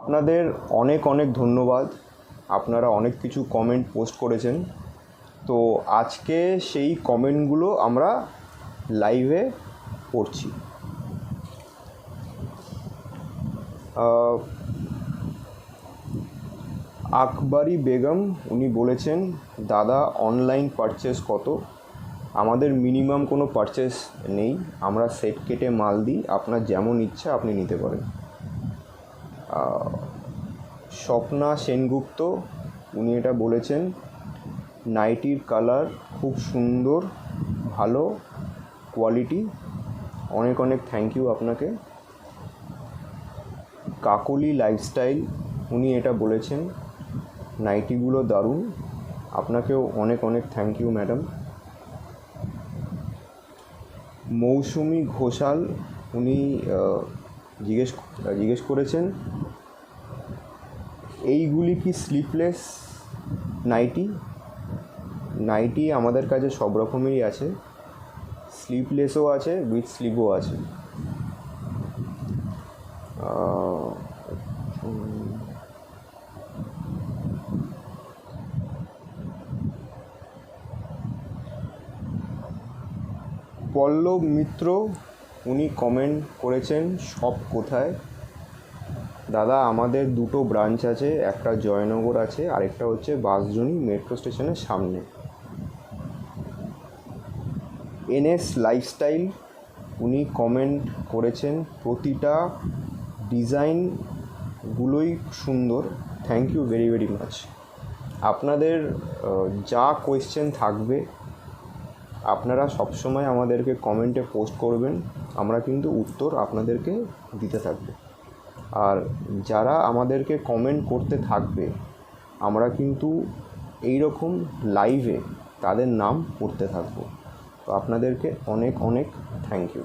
আপনাদের অনেক অনেক ধন্যবাদ। আপনারা অনেক কিছু কমেন্ট পোস্ট করেছেন, তো আজকে সেই কমেন্টগুলো আমরা লাইভে পড়ছি। আকবরী বেগম উনি বলেছেন, দাদা অনলাইন পারচেস কত? আমাদের মিনিমাম কোনো পারচেস নেই, আমরা সেট কেটে মাল দিই, আপনার যেমন ইচ্ছা আপনি নিতে পারেন। স্বপ্না সেনগুপ্ত উনি এটা বলেছেন, নাইটির কালার খুব সুন্দর, ভালো কোয়ালিটি, অনেক অনেক থ্যাংক ইউ আপনাকে। কাকলি লাইফস্টাইল উনি এটা বলেছেন, নাইটিগুলো দারুণ, আপনাকেও অনেক অনেক থ্যাংক ইউ ম্যাডাম। মৌসুমি ঘোষাল উনি জিজ্ঞেস করেছেন, এইগুলি কি স্লিপলেস নাইটি? নাইটি আমাদের কাছে সব রকমেরই আছে, স্লিপলেসও আছে, উইথ স্লিভও আছে। পল্লব মিত্র উনি কমেন্ট করেছেন, শপ কোথায়? দাদা আমাদের দুটো ব্রাঞ্চ আছে, একটা জয়নগর আছে, আরেকটা হচ্ছে বাঁশজনি মেট্রো স্টেশনের সামনে। এনএস লাইফস্টাইল উনি কমেন্ট করেছেন, প্রতিটা ডিজাইনগুলোই সুন্দর, thank you very very much. আপনাদের যা কোয়েশ্চেন থাকবে আপনারা সবসময় আমাদেরকে কমেন্টে পোস্ট করবেন, আমরা কিন্তু উত্তর আপনাদেরকে দিতে থাকব। আর যারা আমাদেরকে কমেন্ট করতে থাকবে আমরা কিন্তু এই রকম লাইভে তাদের নাম পড়তে থাকব। তো আপনাদেরকে অনেক অনেক থ্যাংক ইউ।